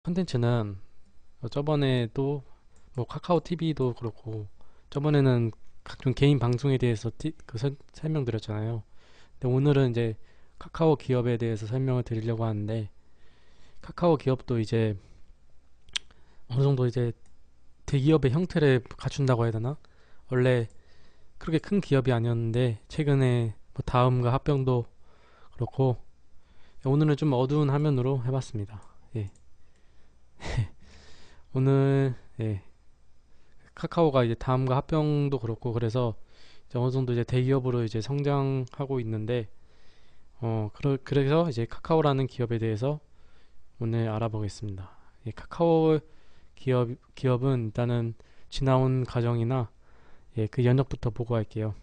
컨텐츠는 저번에도 뭐 카카오 TV도 그렇고 저번에는 각종 개인 방송에 대해서 설명드렸잖아요. 근데 오늘은 이제 카카오 기업에 대해서 설명을 드리려고 하는데 카카오 기업도 이제 어느 정도 이제 대기업의 형태를 갖춘다고 해야 되나? 원래 그렇게 큰 기업이 아니었는데 최근에 뭐 다음과 합병도 그렇고 오늘은 좀 어두운 화면으로 해봤습니다. 예. 오늘 예. 카카오가 이제 다음과 합병도 그렇고 그래서 이제 어느 정도 이제 대기업으로 이제 성장하고 있는데 그래서 이제 카카오라는 기업에 대해서 오늘 알아보겠습니다. 이 카카오 기업은 일단은 지나온 과정이나 그 연역부터 보고 할게요.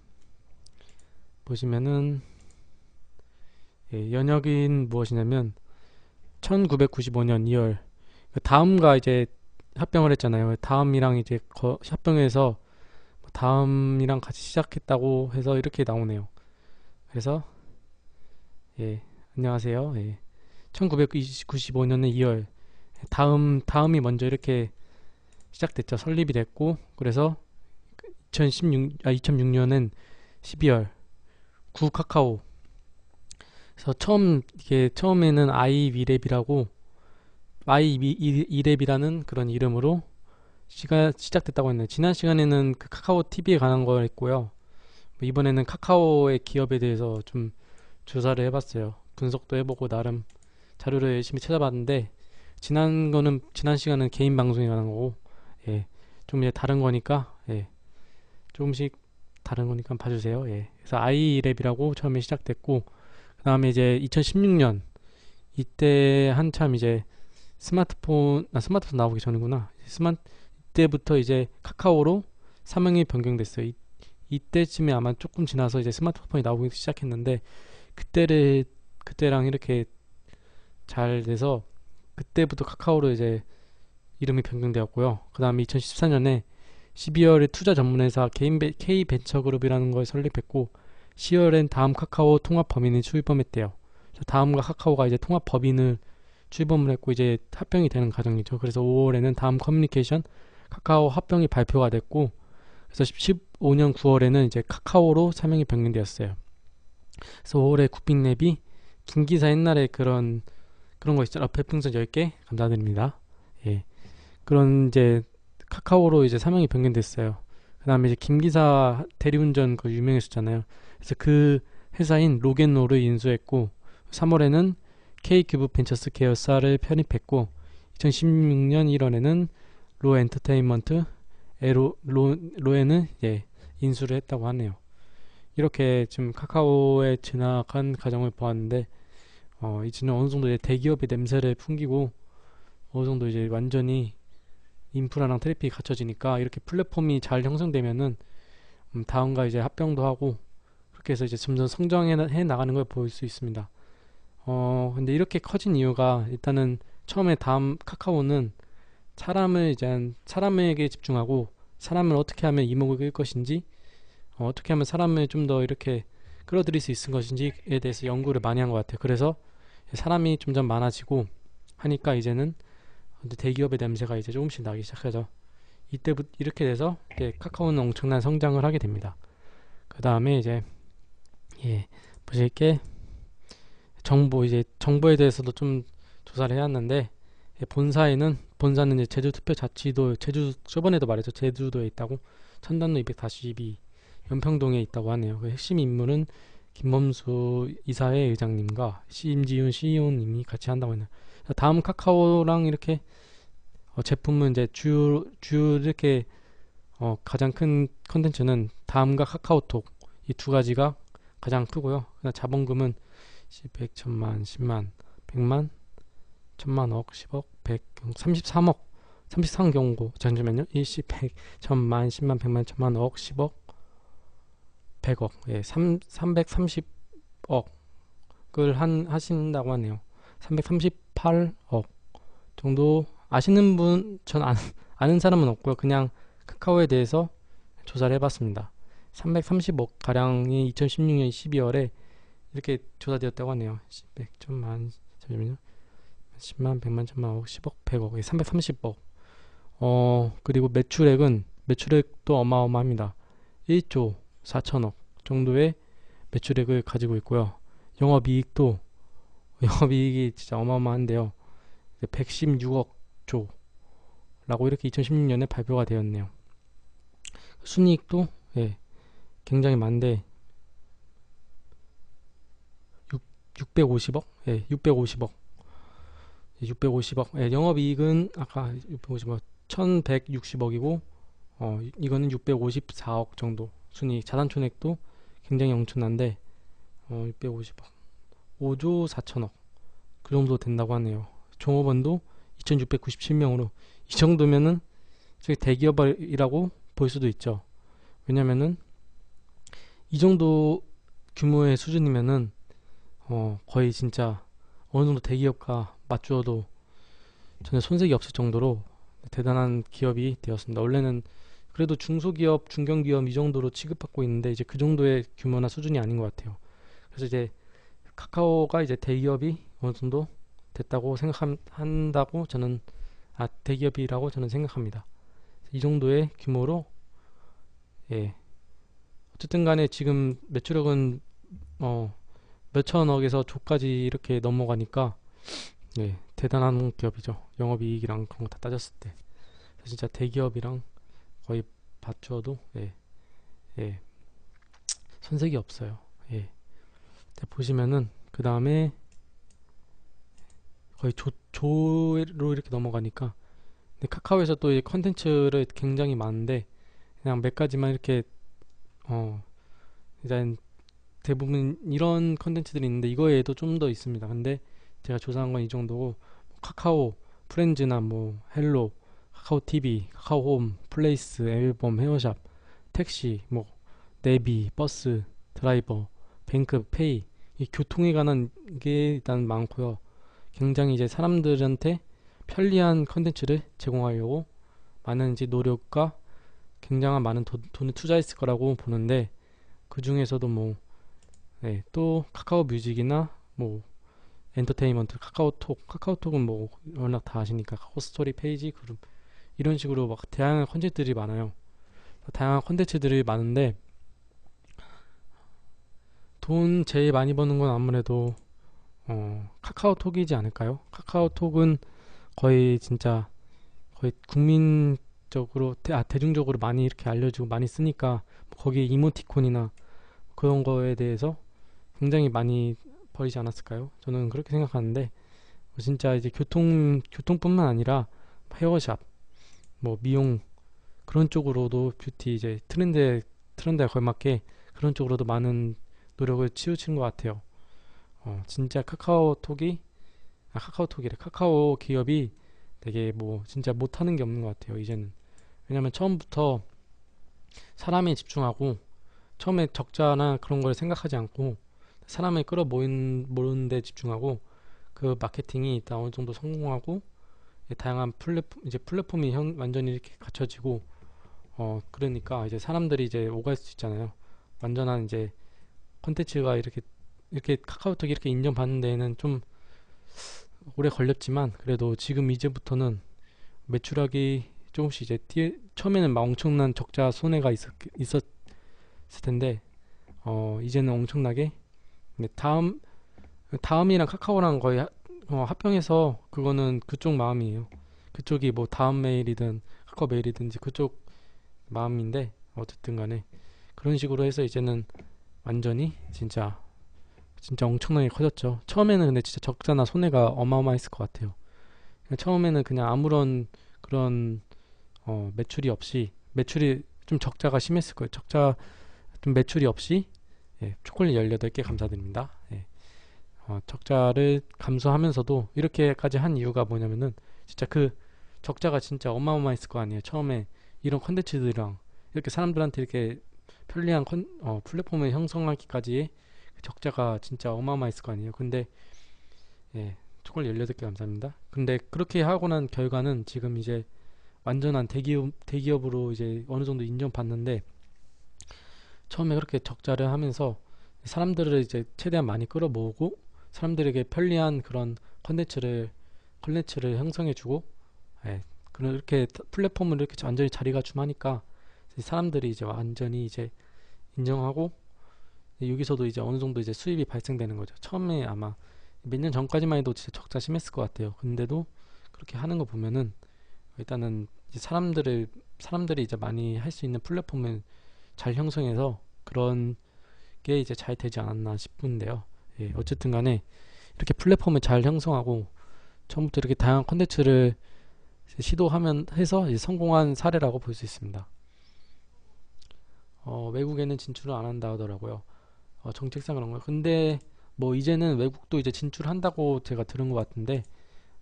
보시면은 연역인 무엇이냐면 1995년 2월 다음과 이제 합병을 했잖아요. 다음이랑 이제 합병해서 다음이랑 같이 시작했다고 해서 이렇게 나오네요. 그래서 안녕하세요. 1995년의 2월 다음이 먼저 이렇게 시작됐죠. 설립이 됐고 그래서 2006년엔 12월 구 카카오. 그래서 처음에는 아이위랩이라는 그런 이름으로 시작됐다고 했네요. 지난 시간에는 그 카카오 TV에 관한 거 했고요. 이번에는 카카오의 기업에 대해서 좀 조사를 해봤어요. 분석도 해보고 나름 자료를 열심히 찾아봤는데 지난 시간은 개인 방송에 관한 거고 좀 이제 다른 거니까 조금씩 다른 거니까 봐주세요. 그래서 아이랩이라고 처음에 시작됐고 그 다음에 이제 2016년 이때 한참 이제 스마트폰 나오기 전이구나. 이때부터 이제 카카오로 사명이 변경됐어요. 이때쯤에 아마 조금 지나서 이제 스마트폰이 나오기 시작했는데 그때랑 이렇게 잘 돼서 그때부터 카카오로 이제 이름이 변경되었고요. 그 다음에 2014년에 12월에 투자 전문회사 K벤처그룹이라는 걸 설립했고 10월엔 다음 카카오 통합법인이 출범했대요. 다음과 카카오가 이제 통합법인을 출범을 했고 이제 합병이 되는 과정이죠. 그래서 5월에는 다음 커뮤니케이션 카카오 합병이 발표가 됐고 그래서 15년 9월에는 이제 카카오로 사명이 변경되었어요. 그래서 5월에 국빈랩이 김기사 옛날에 그런 거 있잖아. 별풍선 10개 감사드립니다. 그런 이제 카카오로 이제 사명이 변경됐어요. 그 다음에 이제 김기사 대리운전 그 유명했었잖아요. 그래서 그 회사인 로겐로를 인수했고 3월에는 K큐브 벤처스 계열사를 편입했고 2016년 1월에는 로 엔터테인먼트 로에는 인수를 했다고 하네요. 이렇게 지금 카카오의 지나간 과정을 보았는데 이제는 어느 정도 이제 대기업의 냄새를 풍기고 어느 정도 이제 완전히 인프라랑 트래픽이 갖춰지니까 이렇게 플랫폼이 잘 형성되면은 다음과 이제 합병도 하고 그렇게 해서 이제 점점 성장해 나가는 걸 볼 수 있습니다. 근데 이렇게 커진 이유가 일단은 처음에 다음 카카오는 사람에게 집중하고 사람을 어떻게 하면 이목을 끌 것인지 어떻게 하면 사람을 좀 더 이렇게 끌어들일 수 있을 것인지에 대해서 연구를 많이 한 것 같아요. 그래서 사람이 점점 많아지고 하니까 이제는 대기업의 냄새가 이제 조금씩 나기 시작하죠. 이때부터 이렇게 돼서 카카오는 엄청난 성장을 하게 됩니다. 그 다음에 이제 보실 게 정보에 대해서도 좀 조사를 해왔는데 본사는 이제 제주 저번에도 말했죠. 제주도에 있다고 천단로 242 연평동에 있다고 하네요. 그 핵심 인물은 김범수 이사회 의장님과 심지훈 CEO님이 같이 한다고 했네요. 다음 카카오랑 이렇게 제품은 이제 주요 이렇게 가장 큰 컨텐츠는 다음과 카카오톡 이 두 가지가 가장 크고요. 자본금은 100, 1000만, 10만, 100만, 1000만, 억, 10억, 100, 33억, 33경고 잠시만요. 10, 100, 1000만, 10만, 100만, 1000만, 억, 10억, 100억, 330억을 하신다고 하네요. 338억 정도 아시는 분, 아는 사람은 없고요. 그냥 카카오에 대해서 조사를 해봤습니다. 330억 가량이 2016년 12월에 이렇게 조사되었다고 하네요. 100, 1000만, 잠시만요. 10만, 100만, 1000만, 억, 10억, 100억, 330억. 그리고 매출액도 어마어마합니다. 1조 4천억 정도의 매출액을 가지고 있고요. 영업이익도 영업이익이 진짜 어마어마한데요. 116억 조라고 이렇게 2016년에 발표가 되었네요. 순이익도 예, 굉장히 많은데 650억? 예, 650억. 650억. 예, 영업이익은 아까 650억, 1160억이고 이거는 654억 정도. 순이익, 자산총액도 굉장히 엄청난데 650억. 5조 4천억. 그 정도 된다고 하네요. 종업원도 2697명으로 이 정도면은 저기 대기업이라고 볼 수도 있죠. 왜냐면은 이 정도 규모의 수준이면은 거의 진짜 어느 정도 대기업과 맞추어도 전혀 손색이 없을 정도로 대단한 기업이 되었습니다. 원래는 그래도 중소기업, 중견기업 이 정도로 취급받고 있는데 이제 그 정도의 규모나 수준이 아닌 것 같아요. 그래서 이제 카카오가 이제 대기업이 어느 정도 됐다고 생각한다고 저는 대기업이라고 저는 생각합니다. 이 정도의 규모로 예. 어쨌든 간에 지금 매출액은 몇천억에서 조까지 이렇게 넘어가니까 예, 대단한 기업이죠. 영업이익이랑 그런 거 다 따졌을 때 진짜 대기업이랑 거의 받주어도 예, 예, 손색이 없어요. 예. 보시면은 그 다음에 거의 조로 이렇게 넘어가니까 근데 카카오에서 또 이 컨텐츠를 굉장히 많은데 그냥 몇 가지만 이렇게 일단 대부분 이런 컨텐츠들이 있는데 이거 외에도 좀 더 있습니다. 근데 제가 조사한 건 이 정도고 카카오 프렌즈나 뭐 헬로, 카카오 TV, 카카오 홈, 플레이스, 앨범, 헤어샵, 택시, 뭐 내비, 버스, 드라이버, 뱅크, 페이 이 교통에 관한 게 일단 많고요. 굉장히 이제 사람들한테 편리한 컨텐츠를 제공하려고 많은 이제 노력과 굉장한 많은 돈을 투자했을 거라고 보는데 그 중에서도 뭐 네, 또 카카오 뮤직이나 뭐 엔터테인먼트, 카카오톡은 뭐 워낙 다 아시니까 카카오 스토리, 페이지, 그룹 이런 식으로 막 다양한 컨텐츠들이 많아요. 다양한 컨텐츠들이 많은데 돈 제일 많이 버는 건 아무래도 카카오톡이지 않을까요? 카카오톡은 거의 진짜 거의 국민적으로 대중적으로 많이 이렇게 알려지고 많이 쓰니까 거기에 이모티콘이나 그런 거에 대해서 굉장히 많이 버리지 않았을까요? 저는 그렇게 생각하는데 진짜 이제 교통뿐만 아니라 헤어샵, 뭐 미용 그런 쪽으로도 뷰티 이제 트렌드에 걸맞게 그런 쪽으로도 많은 노력을 치우친 것 같아요. 진짜 카카오 기업이 되게 뭐 진짜 못하는 게 없는 것 같아요. 이제는 왜냐면 처음부터 사람에 집중하고 처음에 적자나 그런 걸 생각하지 않고 사람을 끌어모으는 데 집중하고 그 마케팅이 일단 어느 정도 성공하고 다양한 플랫폼이 완전히 이렇게 갖춰지고 그러니까 이제 사람들이 이제 오갈 수 있잖아요. 완전한 이제 컨텐츠가 이렇게 카카오톡이 이렇게 인정받는 데에는 좀 오래 걸렸지만 그래도 지금 이제부터는 매출하기 조금씩 이제 처음에는 막 엄청난 적자 손해가 있었을 텐데 이제는 엄청나게 네, 다음이랑 카카오랑 거의 합병해서 그거는 그쪽 마음이에요. 그쪽이 뭐 다음 메일이든 카카오 메일이든지 그쪽 마음인데 어쨌든 간에 그런 식으로 해서 이제는 완전히 진짜 엄청나게 커졌죠. 처음에는 근데 진짜 적자나 손해가 어마어마했을 것 같아요. 처음에는 그냥 아무런 그런 매출이 좀 적자가 심했을 거예요. 좀 매출이 없이 초콜릿 18개 감사드립니다. 적자를 감수하면서도 이렇게까지 한 이유가 뭐냐면은 진짜 그 적자가 진짜 어마어마했을 거 아니에요. 처음에 이런 컨텐츠들이랑 이렇게 사람들한테 이렇게 편리한 플랫폼을 형성하기까지의 그 적자가 진짜 어마어마했을 거 아니에요. 근데 초콜릿 18개 감사합니다. 근데 그렇게 하고 난 결과는 지금 이제 완전한 대기업으로 이제 어느 정도 인정받는데 처음에 그렇게 적자를 하면서 사람들을 이제 최대한 많이 끌어모으고 사람들에게 편리한 그런 컨텐츠를 콘텐츠를 형성해주고, 예, 그렇게 플랫폼을 이렇게 완전히 자리가 줌하니까 사람들이 이제 완전히 이제 인정하고, 여기서도 이제 어느 정도 이제 수입이 발생되는 거죠. 처음에 아마 몇 년 전까지만 해도 진짜 적자 심했을 것 같아요. 근데도 그렇게 하는 거 보면은 일단은 이제 사람들이 이제 많이 할 수 있는 플랫폼을 잘 형성해서 그런 게 이제 잘 되지 않았나 싶은데요. 예, 어쨌든 간에 이렇게 플랫폼을 잘 형성하고 처음부터 이렇게 다양한 콘텐츠를 시도하면 해서 이제 성공한 사례라고 볼 수 있습니다. 외국에는 진출을 안 한다 하더라고요. 정책상 그런 거. 근데 뭐 이제는 외국도 이제 진출한다고 제가 들은 것 같은데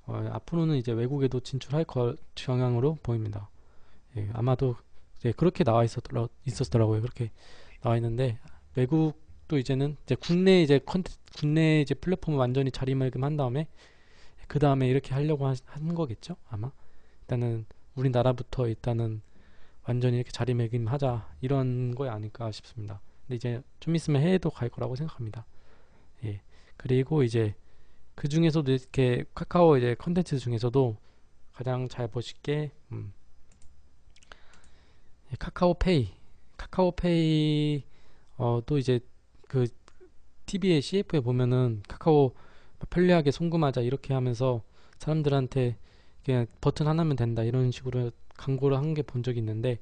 앞으로는 이제 외국에도 진출할 경향으로 보입니다. 예, 아마도 이제 그렇게 나와 있었더라고요. 그렇게 나와 있는데 외국도 이제는 이제 국내 이제 플랫폼을 완전히 자리매김한 다음에 그 다음에 이렇게 하려고 한 거겠죠? 아마 일단은 우리나라부터 일단은 완전히 이렇게 자리매김하자 이런 거야 아닐까 싶습니다. 근데 이제 좀 있으면 해외도 갈 거라고 생각합니다. 예. 그리고 이제 그 중에서도 이렇게 카카오 이제 컨텐츠 중에서도 가장 잘 보실 게 카카오페이 또 이제 그 TV에 CF에 보면은 카카오 편리하게 송금하자 이렇게 하면서 사람들한테 그냥 버튼 하나면 된다 이런 식으로 광고를 한 게 본 적이 있는데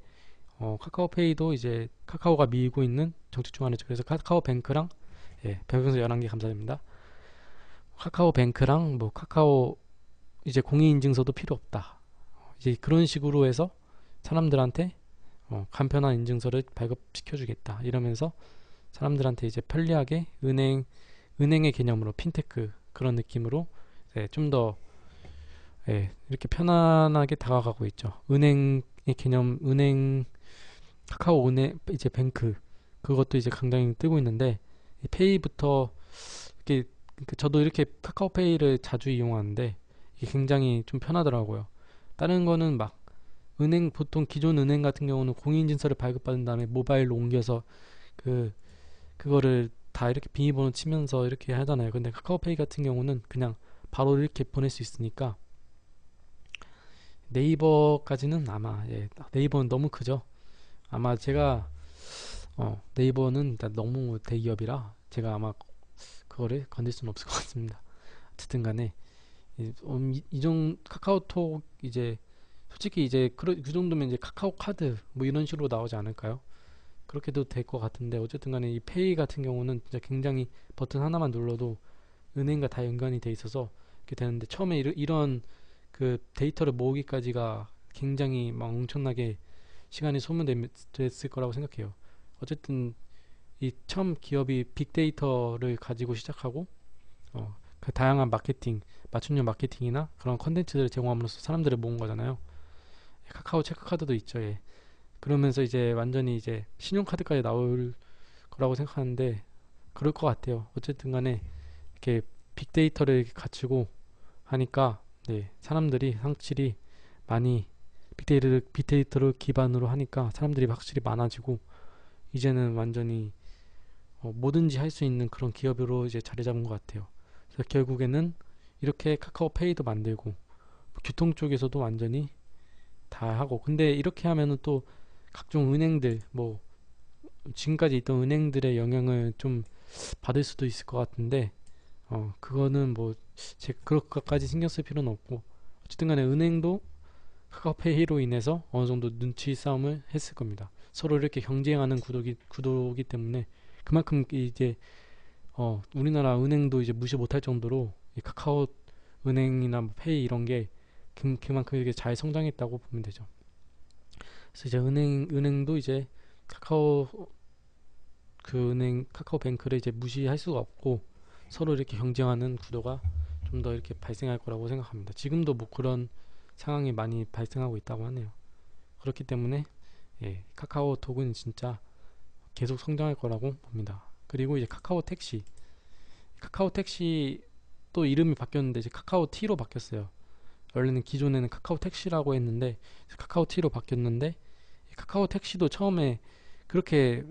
카카오페이도 이제 카카오가 밀고 있는 정책 중 하나죠. 그래서 카카오뱅크랑 별풍선 11개 감사드립니다. 카카오뱅크랑 뭐 카카오 이제 공인인증서도 필요 없다. 이제 그런 식으로 해서 사람들한테 간편한 인증서를 발급시켜주겠다. 이러면서 사람들한테 이제 편리하게 은행의 개념으로 핀테크 그런 느낌으로 좀 더 이렇게 편안하게 다가가고 있죠. 은행의 개념, 카카오 은행 이제 뱅크 그것도 이제 굉장히 뜨고 있는데 이 페이부터 이렇게 저도 이렇게 카카오페이를 자주 이용하는데 이게 굉장히 좀 편하더라고요. 다른 거는 막 보통 기존 은행 같은 경우는 공인인증서를 발급받은 다음에 모바일로 옮겨서 그거를 다 이렇게 비밀번호 치면서 이렇게 하잖아요. 근데 카카오페이 같은 경우는 그냥 바로 이렇게 보낼 수 있으니까 네이버까지는 아마 네이버는 너무 크죠. 아마 제가 네이버는 일단 너무 대기업이라 제가 아마 그거를 건들 수는 없을 것 같습니다. 어쨌든 간에 카카오톡 이제 솔직히 이제 그 정도면 이제 카카오 카드 뭐 이런 식으로 나오지 않을까요? 그렇게도 될 것 같은데 어쨌든 간에 이 페이 같은 경우는 진짜 굉장히 버튼 하나만 눌러도 은행과 다 연관이 돼 있어서 이렇게 되는데 처음에 이런 그 데이터를 모으기까지가 굉장히 막 엄청나게 시간이 소모됐을 거라고 생각해요. 어쨌든 이 처음 기업이 빅데이터를 가지고 시작하고 그 다양한 맞춤형 마케팅이나 그런 컨텐츠들을 제공함으로써 사람들을 모은 거잖아요. 카카오 체크카드도 있죠. 예. 그러면서 이제 완전히 이제 신용카드까지 나올 거라고 생각하는데 그럴 것 같아요. 어쨌든 간에 이렇게 빅데이터를 갖추고 하니까 사람들이 확실히 많이 빅데이터를 기반으로 하니까 사람들이 확실히 많아지고 이제는 완전히 뭐든지 할 수 있는 그런 기업으로 이제 자리 잡은 것 같아요. 그래서 결국에는 이렇게 카카오페이도 만들고 교통 쪽에서도 완전히 다 하고 근데 이렇게 하면은 또 각종 은행들 뭐 지금까지 있던 은행들의 영향을 좀 받을 수도 있을 것 같은데 그거는 뭐 그것까지 신경 쓸 필요는 없고 어쨌든 간에 은행도 카카오페이로 인해서 어느 정도 눈치 싸움을 했을 겁니다. 서로 이렇게 경쟁하는 구도이기 때문에 그만큼 이제 우리나라 은행도 이제 무시 못할 정도로 이 카카오 은행이나 뭐 페이 이런 게 그만큼 이게 잘 성장했다고 보면 되죠. 그래서 이제 은행도 이제 카카오뱅크를 이제 무시할 수가 없고 서로 이렇게 경쟁하는 구도가 좀 더 이렇게 발생할 거라고 생각합니다. 지금도 뭐 그런 상황이 많이 발생하고 있다고 하네요. 그렇기 때문에 카카오톡은 진짜 계속 성장할 거라고 봅니다. 그리고 이제 카카오택시 또 이름이 바뀌었는데 이제 카카오티로 바뀌었어요. 원래는 기존에는 카카오택시라고 했는데 카카오티로 바뀌었는데 카카오택시도 처음에 그렇게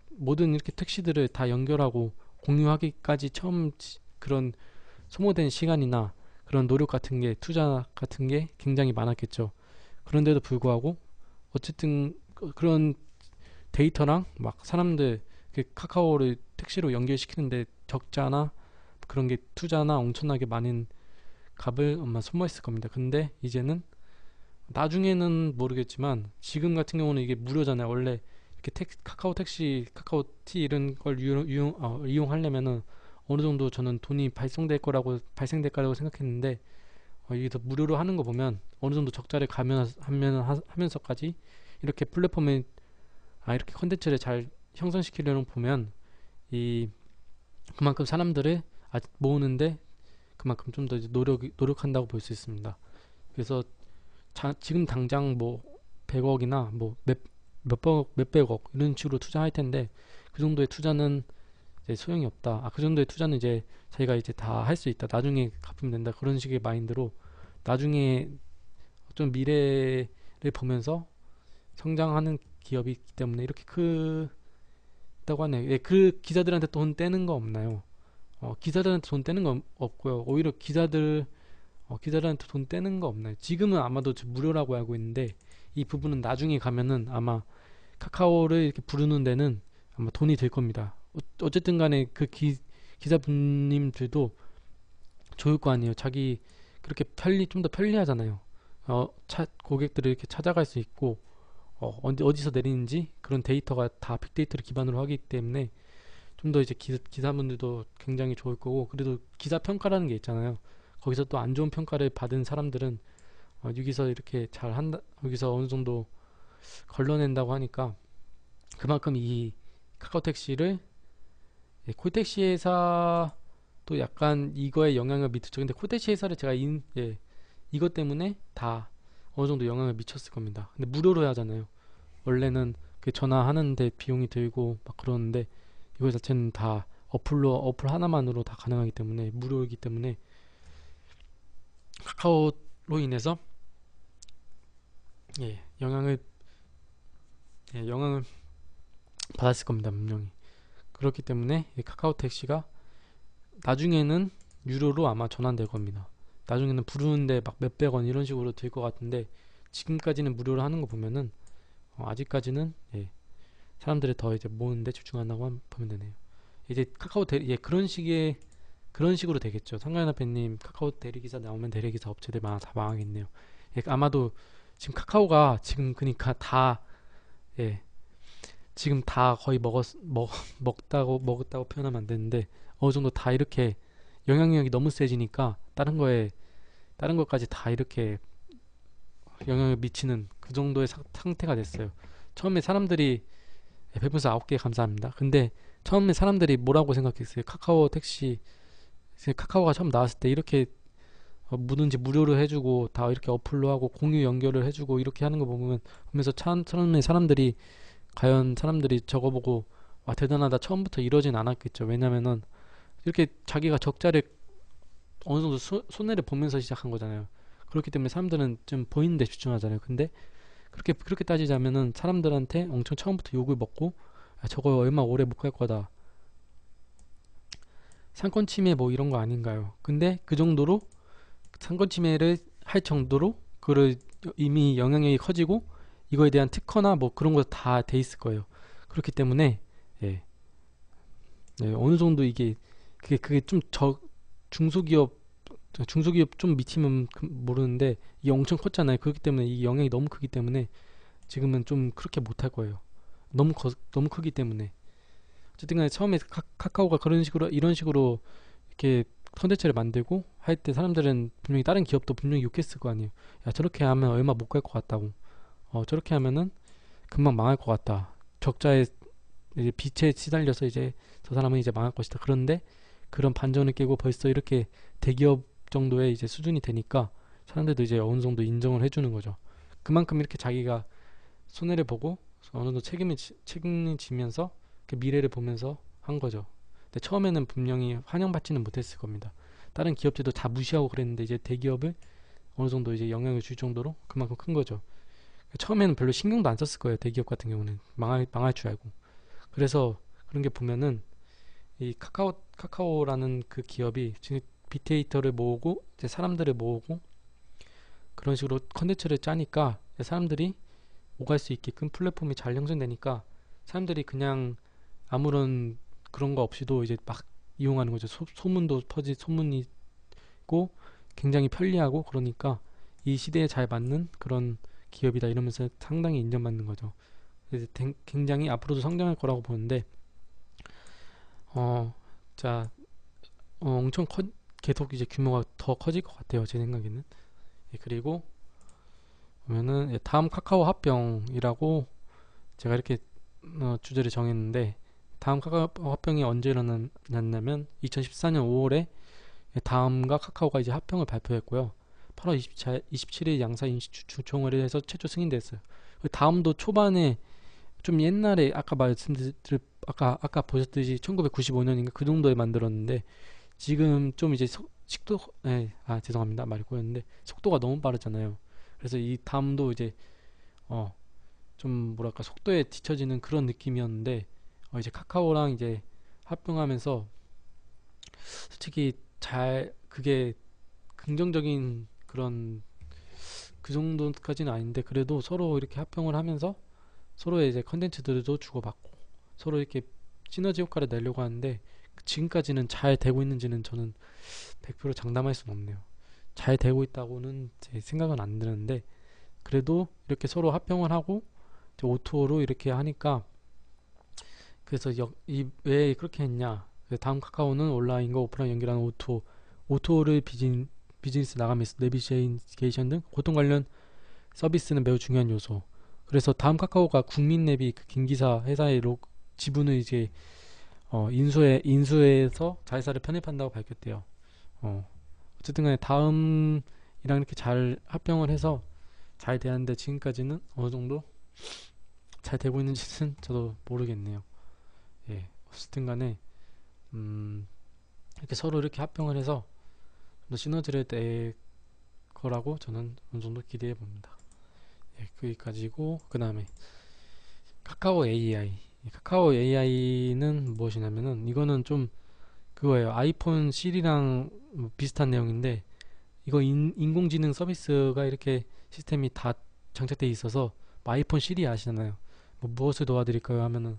모든 이렇게 택시들을 다 연결하고 공유하기까지 처음 그런 소모된 시간이나 그런 노력 같은 게, 투자 같은 게 굉장히 많았겠죠. 그런데도 불구하고 어쨌든 그런 데이터랑 막 사람들 그 카카오를 택시로 연결시키는데 적자나 그런 게 투자나 엄청나게 많은 값을 아마 소모했을 겁니다. 근데 이제는 나중에는 모르겠지만 지금 같은 경우는 이게 무료잖아요. 원래 이렇게 카카오 택시, 카카오티 이런 걸 이용하려면은 어느 정도 저는 돈이 발생될 거라고 생각했는데 이게 더 무료로 하는 거 보면 어느 정도 적자를 하면서까지 이렇게 플랫폼에 이렇게 컨텐츠를 잘 형성시키려는 보면 이 그만큼 사람들을 모으는데 그만큼 좀 더 노력한다고 볼 수 있습니다. 그래서 지금 당장 뭐 100억이나 뭐 몇백억 이런 식으로 투자할 텐데 그 정도의 투자는 이제 소용이 없다. 그 정도의 투자는 이제 자기가 이제 다 할 수 있다. 나중에 갚으면 된다. 그런 식의 마인드로 나중에 좀 미래를 보면서 성장하는 기업이 있기 때문에 이렇게 크다고 하네요. 예, 그 기자들한테 돈 떼는 거 없나요? 기자들한테 돈 떼는 거 없고요. 오히려 기자들한테 돈 떼는 거 없나요? 지금은 아마도 무료라고 알고 있는데 이 부분은 나중에 가면은 아마 카카오를 이렇게 부르는 데는 아마 돈이 들 겁니다. 어쨌든 간에 그 기자분님들도 좋을 거 아니에요. 자기 그렇게 좀 더 편리하잖아요. 고객들을 이렇게 찾아갈 수 있고 어디서 내리는지 그런 데이터가 다 빅데이터를 기반으로 하기 때문에 좀 더 이제 기사분들도 굉장히 좋을 거고 그래도 기사 평가라는 게 있잖아요. 거기서 또 안 좋은 평가를 받은 사람들은 여기서 이렇게 잘 한다, 여기서 어느 정도 걸러낸다고 하니까 그만큼 이 카카오 택시를 콜택시 회사도 약간 이거에 영향을 미쳤죠. 근데 콜택시 회사를 제가 이것 때문에 다 어느 정도 영향을 미쳤을 겁니다. 근데 무료로 하잖아요. 원래는 그 전화하는데 비용이 들고 막 그러는데 이거 자체는 다 어플 하나만으로 다 가능하기 때문에 무료이기 때문에 카카오로 인해서 예, 영향을 받았을 겁니다. 분명히. 그렇기 때문에 이 카카오 택시가 나중에는 유료로 아마 전환될 겁니다. 나중에는 부르는데 막 몇백 원 이런 식으로 들 것 같은데 지금까지는 무료로 하는 거 보면은 아직까지는 사람들이 더 이제 모으는데 집중한다고 보면 되네요. 이제 카카오 그런 식으로 되겠죠. 상가연합회님 카카오 대리기사 나오면 대리기사 업체들 다 망하겠네요. 아마도 지금 카카오가 지금 그러니까 다 지금 다 거의 먹었다고 표현하면 안 되는데 어느 정도 다 이렇게 영향력이 너무 세지니까 다른 것까지 다 이렇게 영향을 미치는 그 정도의 상태가 됐어요. 처음에 사람들이 별풍선 9개 감사합니다. 근데 처음에 사람들이 뭐라고 생각했어요? 카카오가 처음 나왔을 때 이렇게 뭐든지 무료로 해주고 다 이렇게 어플로 하고 공유 연결을 해주고 이렇게 하는 거 보면서 처음에 사람들이 저거 보고 와 대단하다 처음부터 이러진 않았겠죠. 왜냐면은 이렇게 자기가 적자를 어느 정도 손해를 보면서 시작한 거잖아요. 그렇기 때문에 사람들은 좀 보이는 데 집중하잖아요. 근데 그렇게 따지자면은 사람들한테 엄청 처음부터 욕을 먹고 저거 얼마 오래 못 갈 거다. 상권 침해 뭐 이런 거 아닌가요? 근데 그 정도로 상권 침해를 할 정도로 그를 이미 영향력이 커지고 이거에 대한 특허나 뭐 그런 거 다 돼 있을 거예요. 그렇기 때문에 예. 어느 정도 그게 좀 중소기업 좀 미치면 모르는데 이게 엄청 컸잖아요. 그렇기 때문에 이 영향이 너무 크기 때문에 지금은 좀 그렇게 못할 거예요. 너무 크기 때문에. 어쨌든 간에 처음에 카카오가 이런 식으로 이렇게 컨텐츠를 만들고 할 때 사람들은 분명히 다른 기업도 분명히 욕했을 거 아니에요. 야, 저렇게 하면 얼마 못 갈 것 같다고. 저렇게 하면은 금방 망할 것 같다. 적자에 이제 빚에 시달려서 이제 저 사람은 이제 망할 것이다. 그런데 그런 반전을 깨고 벌써 이렇게 대기업 정도의 이제 수준이 되니까 사람들도 이제 어느 정도 인정을 해주는 거죠. 그만큼 이렇게 자기가 손해를 보고 어느 정도 책임을 지면서 그 미래를 보면서 한 거죠. 근데 처음에는 분명히 환영받지는 못했을 겁니다. 다른 기업들도 다 무시하고 그랬는데 이제 대기업을 어느 정도 이제 영향을 줄 정도로 그만큼 큰 거죠. 처음에는 별로 신경도 안 썼을 거예요. 대기업 같은 경우는 망할 줄 알고. 그래서 그런 게 보면은 이 카카오라는 그 기업이 지금 빅데이터를 모으고 이제 사람들을 모으고 그런 식으로 컨텐츠를 짜니까 사람들이 오갈 수 있게끔 플랫폼이 잘 형성되니까 사람들이 그냥 아무런 그런 거 없이도 이제 막 이용하는 거죠. 소문도 소문이 있고 굉장히 편리하고 그러니까 이 시대에 잘 맞는 그런 기업이다 이러면서 상당히 인정받는 거죠. 그래서 굉장히 앞으로도 성장할 거라고 보는데 어, 자, 엄청 계속 이제 규모가 더 커질 것 같아요. 제 생각에는. 예, 그리고 보면은 다음 카카오 합병이라고 제가 이렇게 주제를 정했는데 다음 카카오 합병이 언제 일어났냐면 2014년 5월에 다음과 카카오가 이제 합병을 발표했고요. 8월 27일 양사 임시주총회를 해서 최초 승인됐어요. 다음도 초반에 좀 옛날에 아까 보셨듯이 1995년인가 그 정도에 만들었는데 지금 좀 이제 식도 죄송합니다 말이 꼬였는데 속도가 너무 빠르잖아요. 그래서 이 다음도 이제 좀 뭐랄까 속도에 뒤처지는 그런 느낌이었는데 이제 카카오랑 이제 합병하면서 솔직히 잘 그게 긍정적인 그런 그 정도까지는 아닌데 그래도 서로 이렇게 합병을 하면서 서로의 이제 컨텐츠들도 주고받고 서로 이렇게 시너지 효과를 내려고 하는데 지금까지는 잘 되고 있는지는 저는 100% 장담할 수는 없네요. 잘 되고 있다고는 제 생각은 안 드는데 그래도 이렇게 서로 합병을 하고 O2O로 이렇게 하니까 그래서 왜 그렇게 했냐? 다음 카카오는 온라인과 오프라인 연결하는 O2O를 비즈니스 나가면서 내비게이션 등 고통 관련 서비스는 매우 중요한 요소. 그래서 다음 카카오가 국민내비 그 김기사 회사의 지분을 이제 인수해서 자회사를 편입한다고 밝혔대요. 어쨌든 간에 다음이랑 이렇게 잘 합병을 해서 잘 되는데 지금까지는 어느 정도 잘 되고 있는지는 저도 모르겠네요. 예, 어쨌든 간에 이렇게 서로 이렇게 합병을 해서 좀 더 시너지를 낼 거라고 저는 어느 정도 기대해 봅니다. 예, 거기까지고 그 다음에 카카오 AI. 카카오 AI는 무엇이냐면은 이거는 좀 그거예요. 아이폰 시리랑 비슷한 내용인데 이거 인공지능 서비스가 이렇게 시스템이 다 장착돼 있어서 뭐 아이폰 시리 아시잖아요. 뭐 무엇을 도와드릴까요 하면은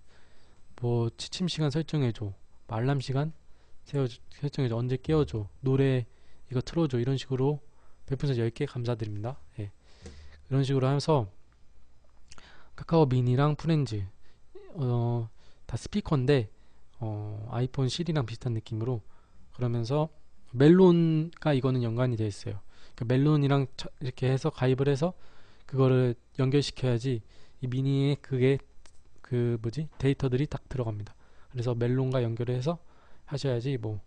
뭐 취침 시간 설정해줘, 뭐 알람 시간 설정해줘, 언제 깨워줘, 노래 이거 틀어줘 이런 식으로 별풍선 10개 감사드립니다. 예. 이런 식으로 하면서 카카오 미니랑 프렌즈 다 스피커인데 아이폰 시리랑 비슷한 느낌으로 그러면서 멜론과 이거는 연관이 되어 있어요. 그러니까 멜론이랑 이렇게 해서 가입을 해서 그거를 연결시켜야지 이 미니에 그게 그 뭐지 데이터들이 딱 들어갑니다. 그래서 멜론과 연결을 해서 하셔야지 뭐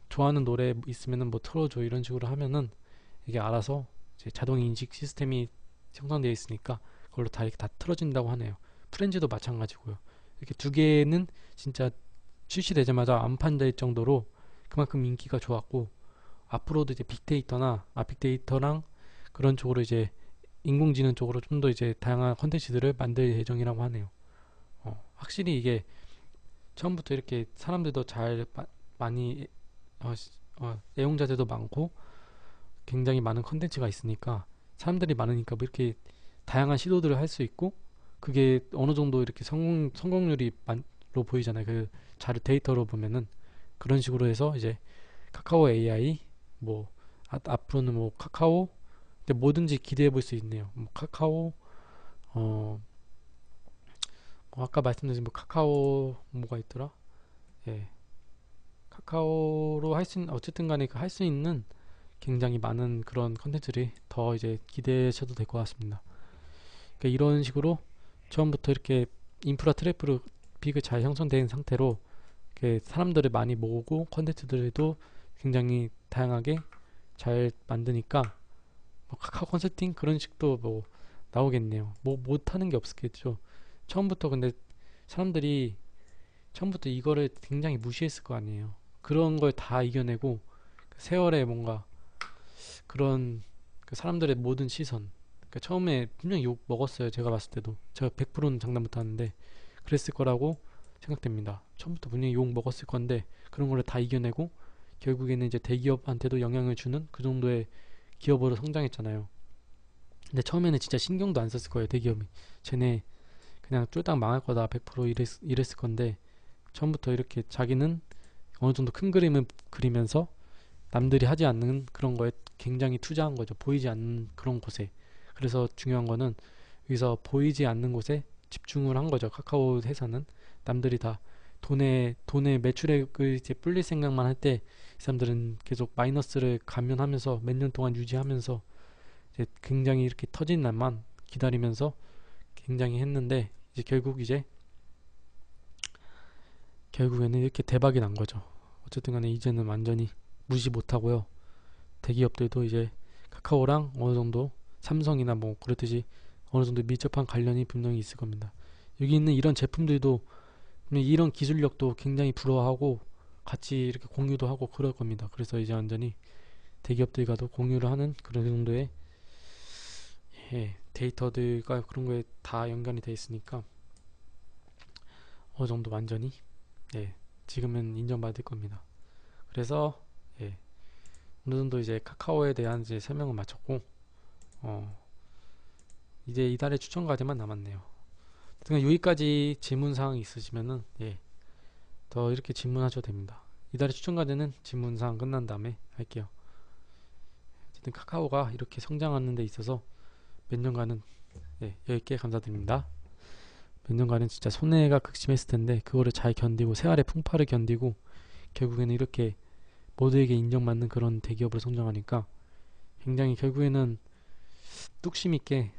좋아하는 노래 있으면은 뭐 틀어줘 이런 식으로 하면은 이게 알아서 이제 자동 인식 시스템이 형성되어 있으니까 그걸로 다 이렇게 다 틀어진다고 하네요. 프렌즈도 마찬가지고요. 이렇게 두 개는 진짜 출시되자마자 안 판될 정도로 그만큼 인기가 좋았고 앞으로도 이제 빅데이터랑 그런 쪽으로 이제 인공지능 쪽으로 좀 더 이제 다양한 컨텐츠들을 만들 예정이라고 하네요. 확실히 이게 처음부터 이렇게 사람들도 잘 많이 애용자들도 많고 굉장히 많은 컨텐츠가 있으니까 사람들이 많으니까 뭐 이렇게 다양한 시도들을 할 수 있고 그게 어느 정도 이렇게 성공률이 로 보이잖아요. 그 자료 데이터로 보면은 그런 식으로 해서 이제 카카오 AI 뭐 앞으로는 뭐 카카오 근데 뭐든지 기대해 볼 수 있네요. 뭐 카카오 뭐 아까 말씀드린 뭐 카카오 뭐가 있더라? 예. 카카오로 할 수 있는 어쨌든 간에 그 할 수 있는 굉장히 많은 그런 컨텐츠들이 더 이제 기대하셔도 될 것 같습니다. 그러니까 이런 식으로 처음부터 이렇게 인프라 트래픽을 잘 형성된 상태로 이렇게 사람들을 많이 모으고 컨텐츠들도 굉장히 다양하게 잘 만드니까 뭐 카카오 컨설팅 그런 식도 뭐 나오겠네요. 뭐 못하는 게 없겠죠. 처음부터 근데 사람들이 처음부터 이거를 굉장히 무시했을 거 아니에요. 그런 걸 다 이겨내고 그 세월에 뭔가 그런 그 사람들의 모든 시선 그러니까 처음에 분명히 욕 먹었어요. 제가 봤을 때도 제가 100%는 장담 못하는데 그랬을 거라고 생각됩니다. 처음부터 분명히 욕 먹었을 건데 그런 걸 다 이겨내고 결국에는 이제 대기업한테도 영향을 주는 그 정도의 기업으로 성장했잖아요. 근데 처음에는 진짜 신경도 안 썼을 거예요, 대기업이. 쟤네 그냥 쫄딱 망할 거다 100% 이랬을 건데, 처음부터 이렇게 자기는 어느 정도 큰 그림을 그리면서 남들이 하지 않는 그런 거에 굉장히 투자한 거죠. 보이지 않는 그런 곳에. 그래서 중요한 거는 여기서 보이지 않는 곳에 집중을 한 거죠. 카카오 회사는 남들이 다 돈의 매출액을 이제 불릴 생각만 할 때 이 사람들은 계속 마이너스를 감면하면서 몇 년 동안 유지하면서 이제 굉장히 이렇게 터진 날만 기다리면서 굉장히 했는데, 이제 결국에는 이렇게 대박이 난 거죠. 어쨌든 간에 이제는 완전히 무시 못하고요. 대기업들도 이제 카카오랑 어느 정도 삼성이나 뭐 그렇듯이 어느 정도 밀접한 관련이 분명히 있을 겁니다. 여기 있는 이런 제품들도 이런 기술력도 굉장히 부러워하고 같이 이렇게 공유도 하고 그럴 겁니다. 그래서 이제 완전히 대기업들과도 공유를 하는 그런 정도의 데이터들과 그런 거에 다 연관이 돼 있으니까 어느 정도 완전히 지금은 인정받을 겁니다. 그래서 어느 정도 이제 카카오에 대한 이제 설명을 마쳤고, 이제 이달의 추천 과제만 남았네요. 그러니까 여기까지 질문 사항이 있으시면은 더 이렇게 질문하셔도 됩니다. 이달의 추천 과제는 질문 사항 끝난 다음에 할게요. 어쨌든 카카오가 이렇게 성장하는 데 있어서 몇 년간은 10개 감사드립니다. 몇 년간은 진짜 손해가 극심했을 텐데 그거를 잘 견디고 세월의 풍파를 견디고 결국에는 이렇게 모두에게 인정받는 그런 대기업으로 성장하니까 굉장히 결국에는 뚝심 있게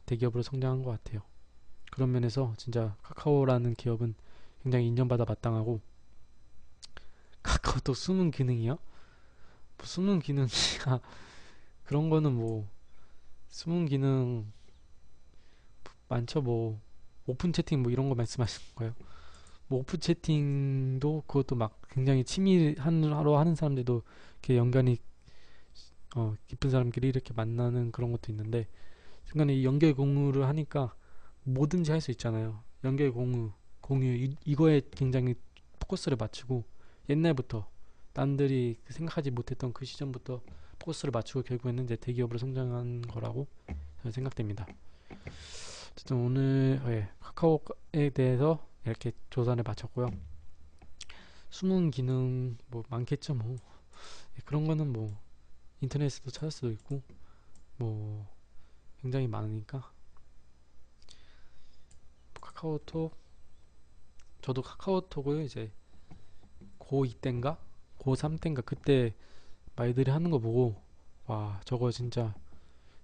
대기업으로 성장한 것 같아요. 그런 면에서 진짜 카카오라는 기업은 굉장히 인정받아 마땅하고, 카카오톡 숨은 기능이요? 뭐 숨은 기능이야. 그런 거는 뭐 숨은 기능 많죠. 뭐 오픈 채팅 뭐 이런 거 말씀하시는 거예요? 뭐 오픈 채팅도 그것도 막 굉장히 취미하러 하는 사람들도 이렇게 연관이 깊은 사람끼리 이렇게 만나는 그런 것도 있는데, 순간에 이 연결 공유를 하니까 뭐든지 할 수 있잖아요. 연결 공유 이거에 굉장히 포커스를 맞추고 옛날부터 남들이 생각하지 못했던 그 시점부터 포커스를 맞추고 결국에는 이제 대기업으로 성장한 거라고 저는 생각됩니다. 어쨌든 오늘 카카오에 대해서 이렇게 조사를 마쳤고요. 숨은 기능 뭐 많겠죠. 뭐 그런 거는 뭐 인터넷에도 찾을 수도 있고 뭐 굉장히 많으니까. 카카오톡, 저도 카카오톡을 이제 고2 땐가 고3 땐가 그때 말들이 하는 거 보고 와 저거 진짜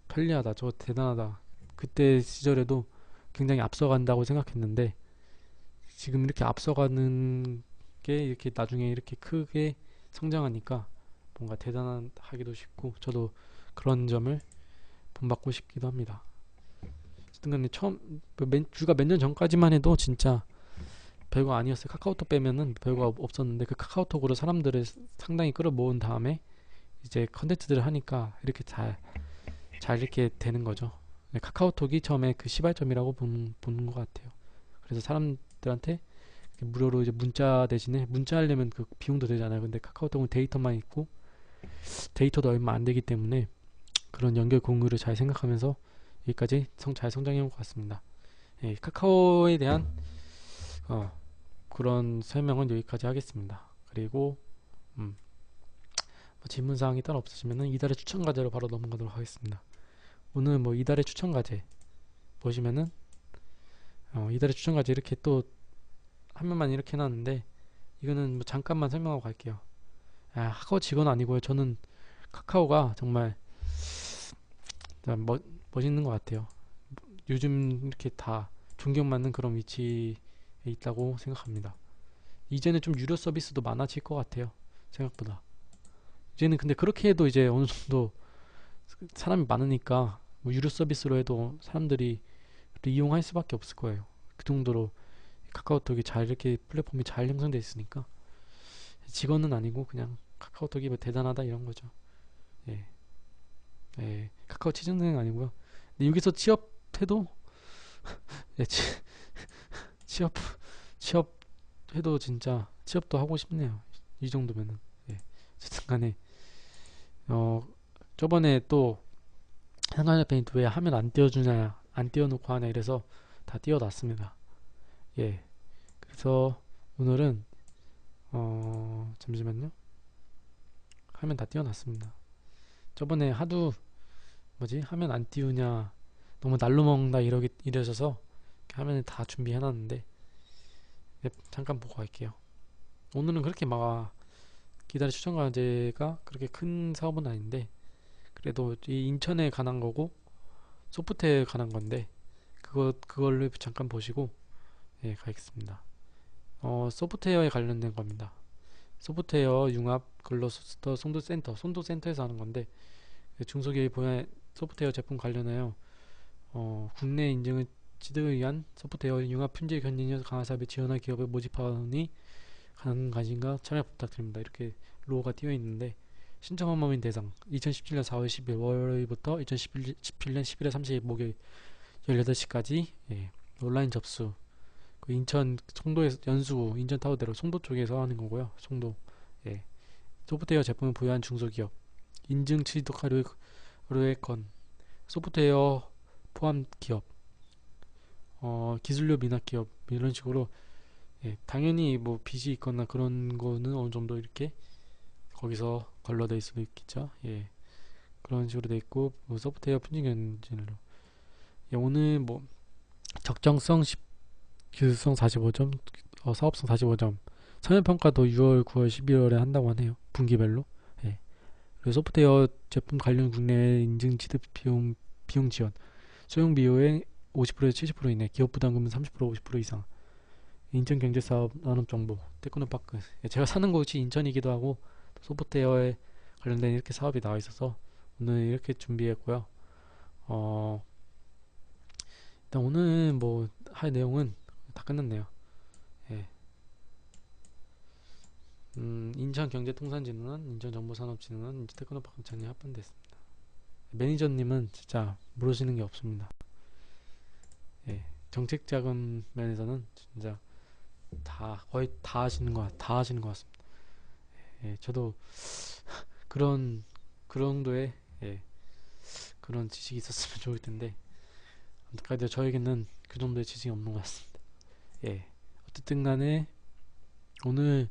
편리하다, 저거 대단하다, 그때 시절에도 굉장히 앞서간다고 생각했는데 지금 이렇게 앞서가는 게 이렇게 나중에 이렇게 크게 성장하니까 뭔가 대단하기도 싶고 저도 그런 점을 본받고 싶기도 합니다. 어쨌든 간에 처음 주가 몇 년 전까지만 해도 진짜 별거 아니었어요. 카카오톡 빼면은 별거 없었는데 그 카카오톡으로 사람들을 상당히 끌어모은 다음에 이제 컨텐츠들을 하니까 이렇게 잘 이렇게 되는 거죠. 카카오톡이 처음에 그 시발점이라고 보는 것 같아요. 그래서 사람들한테 무료로 이제 문자 대신에 문자 하려면 그 비용도 되잖아요. 근데 카카오톡은 데이터만 있고 데이터도 얼마 안 되기 때문에 그런 연결 공유를 잘 생각하면서 여기까지 잘 성장해 온 것 같습니다. 카카오에 대한 그런 설명은 여기까지 하겠습니다. 그리고 뭐 질문 사항이 따로 없으시면은 이달의 추천 과제로 바로 넘어가도록 하겠습니다. 오늘 뭐 이달의 추천 과제 보시면은 이달의 추천 과제 이렇게 또 화면만 이렇게 해놨는데 이거는 뭐 잠깐만 설명하고 갈게요. 카카오 직원 아니고요. 저는 카카오가 정말 멋있는 것 같아요. 요즘 이렇게 다 존경받는 그런 위치에 있다고 생각합니다. 이제는 좀 유료 서비스도 많아질 것 같아요. 생각보다. 이제는 근데 그렇게 해도 이제 어느 정도 사람이 많으니까 뭐 유료 서비스로 해도 사람들이 이용할 수밖에 없을 거예요. 그 정도로 카카오톡이 잘 이렇게 플랫폼이 잘 형성되어 있으니까 직원은 아니고 그냥 카카오톡이 뭐 대단하다 이런 거죠. 예. 카카오 취준생 아니고요. 근데 여기서 취업해도 예, 취업 취업해도 진짜 취업도 하고 싶네요. 이 정도면은 어쨌든 간에 저번에 또 한가자 페인트 왜 화면 안 띄워주냐, 안 띄워놓고 하냐 이래서 다 띄워놨습니다. 예, 그래서 오늘은 잠시만요. 화면 다 띄워놨습니다. 저번에 하도 뭐지 화면 안 띄우냐, 너무 날로 먹는다 이러셔서 화면을 다 준비해놨는데, 네, 잠깐 보고 갈게요. 오늘은 그렇게 막 기다려 추천 과제가 그렇게 큰 사업은 아닌데, 그래도 이 인천에 관한 거고 소프트웨어에 관한 건데, 그걸로 잠깐 보시고, 예, 가겠습니다. 소프트웨어에 관련된 겁니다. 소프트웨어 융합 글로스터 송도센터에서 하는 건데, 중소기업 분야 소프트웨어 제품 관련하여 국내 인증을 취득을 위한 소프트웨어 융합 품질 견인력 강화 사업에 지원할 기업을 모집하니 가능하신가 참여 부탁드립니다. 이렇게 로고가 띄어 있는데, 신청 업무인 대상 2017년 4월 10일 월요일부터 2017년 11월 30일 목요일 18시까지, 예, 온라인 접수. 그 인천 송도에서 연수구 인천타워대로 송도 쪽에서 하는 거고요. 송도. 예. 소프트웨어 제품을 부여한 중소기업 인증 취득하려의 건 소프트웨어 포함 기업, 기술료 미납 기업 이런 식으로, 예, 당연히 뭐 빚이 있거나 그런 거는 어느 정도 이렇게 거기서 걸러낼 수도 있겠죠. 예, 그런 식으로 돼 있고, 뭐 소프트웨어 품질 엔진으로, 예, 오늘 뭐 적정성 기술성 45점, 사업성 45점, 참여평가도 6월, 9월, 12월에 한다고 하네요. 분기별로. 예. 그리고 소프트웨어 제품 관련 국내 인증 취득 비용 지원, 소용 비용의 50%에서 70% 이내, 기업 부담금은 30%, 50% 이상, 인천 경제 사업 나눔 정보, 테크노파크. 예, 제가 사는 곳이 인천이기도 하고 소프트웨어에 관련된 이렇게 사업이 나와 있어서 오늘 이렇게 준비했고요. 일단 오늘 뭐 할 내용은 다 끝났네요. 예. 인천경제통상진흥원, 인천정보산업진흥원, 인천테크노파크 전이 합반됐습니다. 매니저님은 진짜 모르시는 게 없습니다. 예. 정책자금 면에서는 진짜 거의 다 하시는 다 하시는 것 같습니다. 예. 저도 그런 정도의, 예, 그런 지식이 있었으면 좋을 텐데, 안타깝게도 저에게는 그 정도의 지식이 없는 것 같습니다. 예. 어쨌든 간에 오늘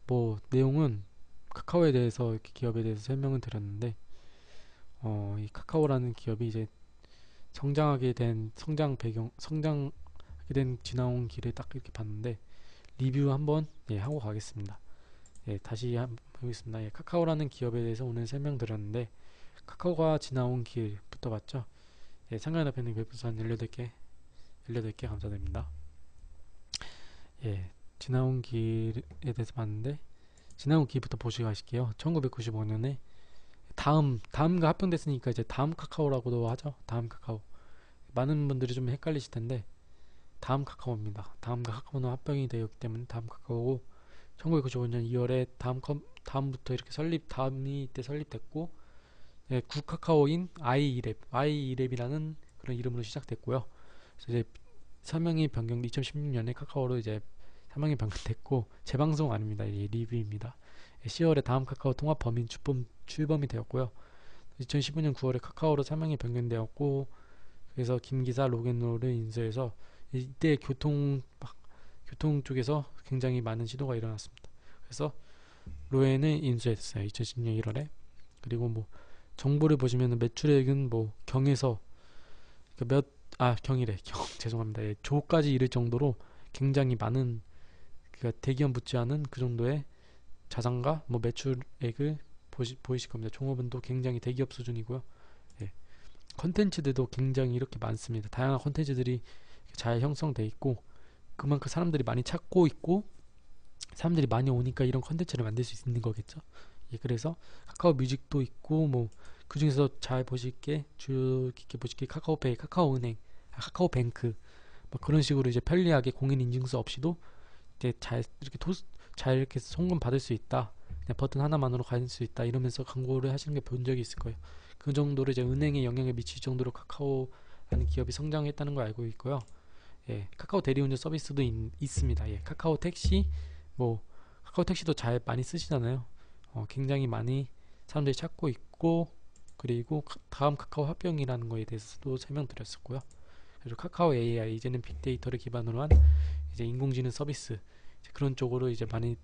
뭐 내용은 카카오에 대해서, 이렇게 기업에 대해서 설명을 드렸는데, 이 카카오라는 기업이 이제 성장하게 된 지나온 길을 딱 이렇게 봤는데, 리뷰 한번, 예, 하고 가겠습니다. 예, 다시 한번 해보겠습니다. 예, 카카오라는 기업에 대해서 오늘 설명드렸는데, 카카오가 지나온 길부터 봤죠. 예, 상관 앞에 있는 별풍선 18개 감사드립니다. 예, 지나온 길에 대해서 봤는데, 지나온 길부터 보시고 가실게요. 1995년에 다음과 합병됐으니까 이제 다음 카카오라고도 하죠. 다음 카카오. 많은 분들이 좀 헷갈리실 텐데, 다음 카카오입니다. 다음과 카카오는 합병이 되었기 때문에 다음 카카오고, 1995년 2월에 다음부터 이렇게 다음이 이때 설립됐고, 예, 구카카오인 iRap이라는 그런 이름으로 시작됐고요. 그래서 이제 사명이 변경, 2016년에 카카오로 이제 사명이 변경됐고, 재방송 아닙니다. 이 리뷰입니다. 10월에 다음 카카오 통합 범인 출범이 되었고요. 2015년 9월에 카카오로 사명이 변경되었고, 그래서 김기사 로겐로를 인수해서 이때 교통 쪽에서 굉장히 많은 시도가 일어났습니다. 그래서 로엔을 인수했어요. 2010년 1월에. 그리고 뭐 정보를 보시면 매출액은 뭐 경에서 경이래. 죄송합니다. 예, 조까지 이를 정도로 굉장히 많은, 그러니까 대기업 붙지 않은 그 정도의 자산과 뭐 매출액을 보이실 겁니다. 종업원도 굉장히 대기업 수준이고요. 예. 컨텐츠들도 굉장히 이렇게 많습니다. 다양한 컨텐츠들이 잘 형성돼 있고, 그만큼 사람들이 많이 찾고 있고, 사람들이 많이 오니까 이런 컨텐츠를 만들 수 있는 거겠죠. 예, 그래서 카카오 뮤직도 있고, 뭐 그 중에서 잘 보실게, 주의 깊게 보실게, 카카오페이, 카카오은행, 카카오뱅크, 뭐 그런 식으로 이제 편리하게 공인 인증서 없이도 이제 잘 이렇게 송금 받을 수 있다. 그냥 버튼 하나만으로 갈 수 있다. 이러면서 광고를 하시는 게 본 적이 있을 거예요. 그 정도로 이제 은행에 영향을 미칠 정도로 카카오라는 기업이 성장했다는 걸 알고 있고요. 예, 카카오 대리운전 서비스도 있습니다. 예, 카카오 택시, 뭐 카카오 택시도 잘 많이 쓰시잖아요. 굉장히 많이 사람들이 찾고 있고, 그리고 다음 카카오 합병이라는 거에 대해서도 설명드렸었고요. 그리고 카카오 AI 이제는 빅데이터를 기반으로 한 이제 인공지능 서비스, 이제 그런 쪽으로 이제 많이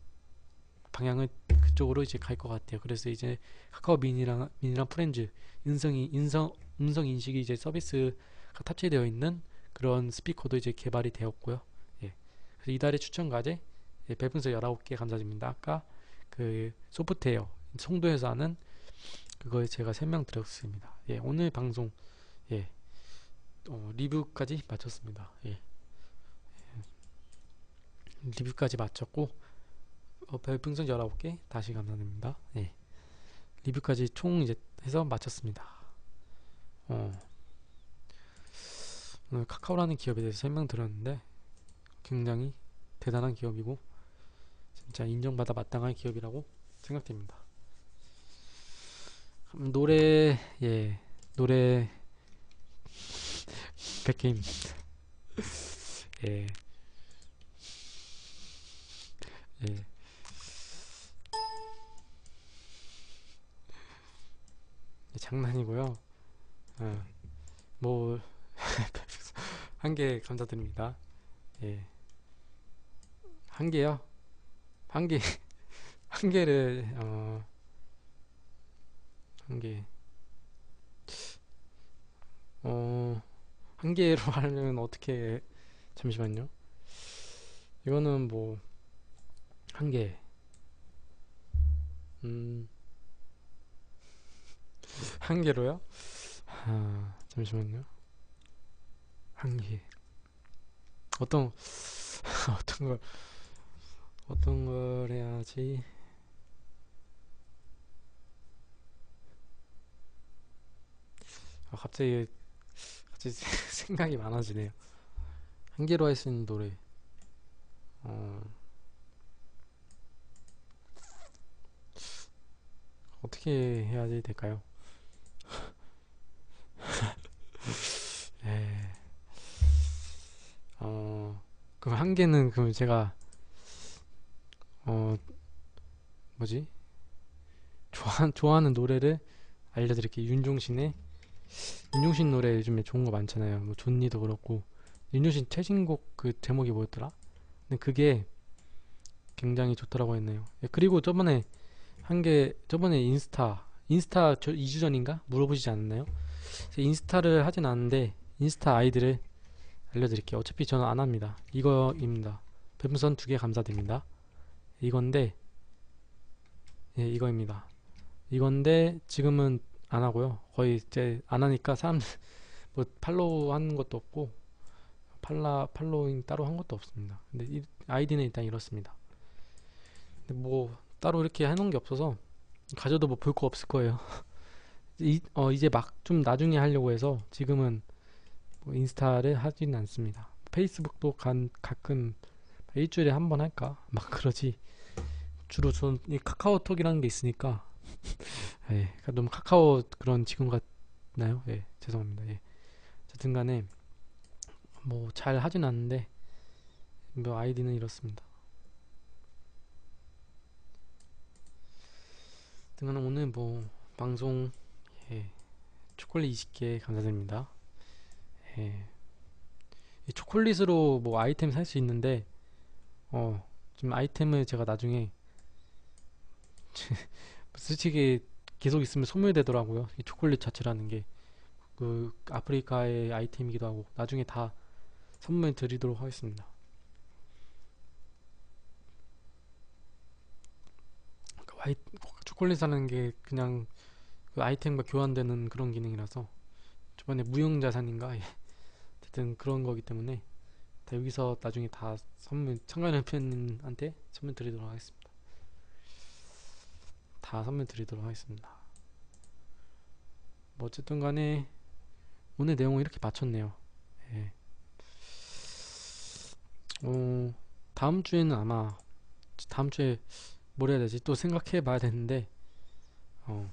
방향을 그쪽으로 이제 갈 것 같아요. 그래서 이제 카카오 미니랑 프렌즈 음성 인식이 이제 서비스가 탑재되어 있는 그런 스피커도 이제 개발이 되었고요. 예. 그래서 이달의 추천 과제, 별풍선 19개 감사드립니다. 아까 그 소프트웨어 송도에서 하는 그거에 제가 설명드렸습니다. 예, 오늘 방송, 예, 리뷰까지 마쳤습니다. 예, 리뷰까지 마쳤고, 별풍선 19개 다시 감사드립니다. 예, 리뷰까지 총 이제 해서 마쳤습니다. 어, 오늘 카카오라는 기업에 대해서 설명드렸는데 굉장히 대단한 기업이고 진짜 인정받아 마땅한 기업이라고 생각됩니다. 노래, 예, 노래 100개임. 예, 예, 장난이고요. 뭐 한 개 감사드립니다. 예, 한 개요. 한 개, 한 개를 한 개, 한 개로 하려면 어떻게? 잠시만요. 이거는 뭐 한 개, 음, 한 개로요? 잠시만요. 한 개. 어떤 어떤 걸 어떤 걸 해야지? 갑자기 생각이 많아지네요. 한 개로 할 수 있는 노래. 어, 어떻게 해야 될까요? 예. 그럼 한 개는 그럼 제가 어, 뭐지? 좋아하는 노래를 알려드릴게요. 윤종신 노래 요즘에 좋은 거 많잖아요. 뭐 존니도 그렇고 윤종신 최신곡 그 제목이 뭐였더라? 근데 그게 굉장히 좋더라고 했네요. 예, 그리고 저번에 인스타 2주 전인가 물어보시지 않았나요? 인스타를 하진 않는데 인스타 아이디를 알려드릴게요. 어차피 저는 안 합니다. 이거입니다. 별풍선 2개 감사드립니다. 이건데, 예, 이거입니다. 이건데 지금은 안 하고요. 거의 이제 안 하니까 사람들 뭐 팔로우 하는 것도 없고 팔로잉 따로 한 것도 없습니다. 근데 이 아이디는 일단 이렇습니다. 근데 뭐 따로 이렇게 해놓은 게 없어서 가져도 뭐 볼 거 없을 거예요. 이제 막 좀 나중에 하려고 해서 지금은 뭐 인스타를 하지는 않습니다. 페이스북도 가끔 일주일에 한 번 할까? 막 그러지. 주로 전 이 카카오톡이라는 게 있으니까 예, 그러니까 너무 카카오 그런 직원 같나요? 예, 죄송합니다. 예. 어쨌든 간에 뭐 잘 하진 않는데 뭐 아이디는 이렇습니다. 어쨌든 간에 오늘 뭐 방송, 예, 초콜릿 20개 감사드립니다. 예. 이 초콜릿으로 뭐 아이템 살 수 있는데 좀 아이템을 제가 나중에 솔직히 계속 있으면 소멸되더라고요. 이 초콜릿 자체라는 게 그 아프리카의 아이템이기도 하고 나중에 다 선물 드리도록 하겠습니다. 그 초콜릿 사는 게 그냥 그 아이템과 교환되는 그런 기능이라서 저번에 무형자산인가 어쨌든 그런 거기 때문에 다 여기서 나중에 다 선물 청가연 팬한테 선물 드리도록 하겠습니다. 다 선물 드리도록 하겠습니다. 뭐 어쨌든 간에 오늘 내용은 이렇게 마쳤네요. 예. 어, 다음 주에는 아마 다음 주에 뭘 해야 되지? 또 생각해 봐야 되는데 어,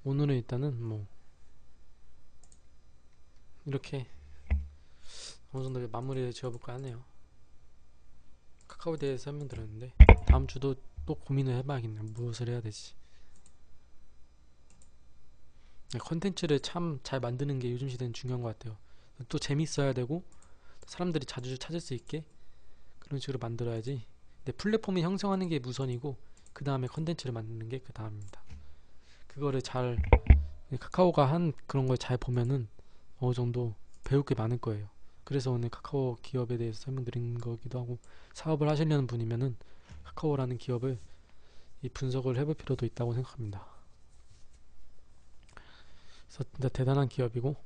오늘은 일단은 뭐 이렇게 어느 정도 마무리를 지어볼까 하네요. 카카오 카카오에 대해서 설명드렸는데 다음 주도 또 고민을 해봐야겠네요. 무엇을 해야 될지. 컨텐츠를 참 잘 만드는 게 요즘 시대는 중요한 것 같아요. 또 재밌어야 되고 사람들이 자주 찾을 수 있게 그런 식으로 만들어야지. 근데 플랫폼이 형성하는 게 우선이고 그 다음에 컨텐츠를 만드는 게 그 다음입니다. 그거를 잘 카카오가 한 그런 걸 잘 보면은 어느 정도 배울 게 많을 거예요. 그래서 오늘 카카오 기업에 대해서 설명드린 거기도 하고, 사업을 하시려는 분이면은 카카오라는 기업을 이 분석을 해볼 필요도 있다고 생각합니다. 그래서 진짜 대단한 기업이고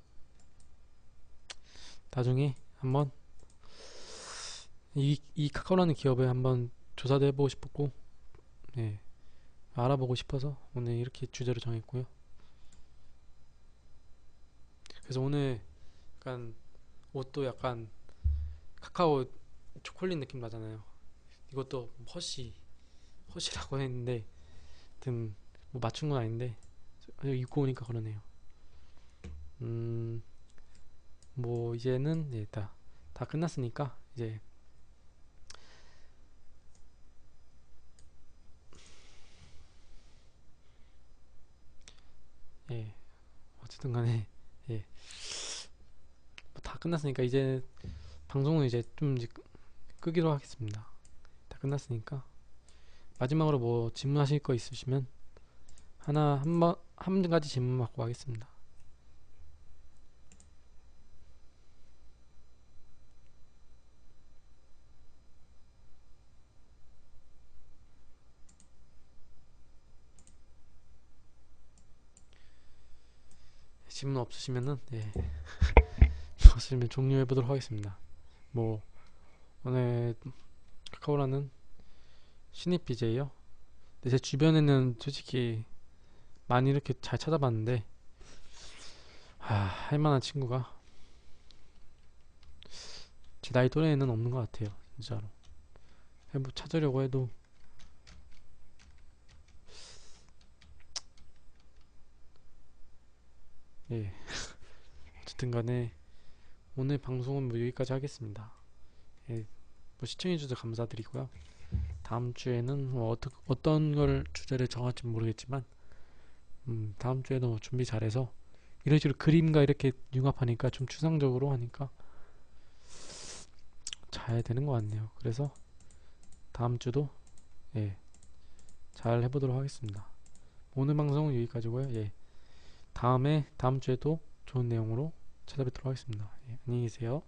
나중에 한번 이 카카오라는 기업을 한번 조사도 해보고 싶었고, 예, 알아보고 싶어서 오늘 이렇게 주제로 정했고요. 그래서 오늘 약간 옷도 약간 카카오 초콜릿 느낌 나잖아요. 이것도 허쉬라고 했는데 하여튼 뭐 맞춘 건 아닌데 입고 오니까 그러네요. 음, 뭐 이제는 다 끝났으니까 이제 예, 어쨌든 간에 예, 뭐다 끝났으니까 이제 방송은 이제 좀 이제 끄기로 하겠습니다. 다 끝났으니까 마지막으로 뭐 질문하실 거 있으시면 한 가지 질문 받고 하겠습니다. 질문 없으시면은 예, 없으시면 종료해 보도록 하겠습니다. 뭐 오늘 카카오라는 신입 BJ요. 근데 제 주변에는 솔직히 많이 이렇게 잘 찾아봤는데 할만한 친구가 제 나이 또래에는 없는 것 같아요. 진짜로 찾으려고 해도 예, 어쨌든 간에 오늘 방송은 뭐 여기까지 하겠습니다. 예, 뭐 시청해주셔서 감사드리고요. 다음 주에는 뭐 어떤 걸 주제를 정할지 모르겠지만 다음 주에도 준비 잘해서 이런 식으로 그림과 이렇게 융합하니까 좀 추상적으로 하니까 잘 되는 것 같네요. 그래서 다음 주도 예, 잘 해보도록 하겠습니다. 오늘 방송은 여기까지고요. 예, 다음 주에도 좋은 내용으로 찾아뵙도록 하겠습니다. 예, 안녕히 계세요.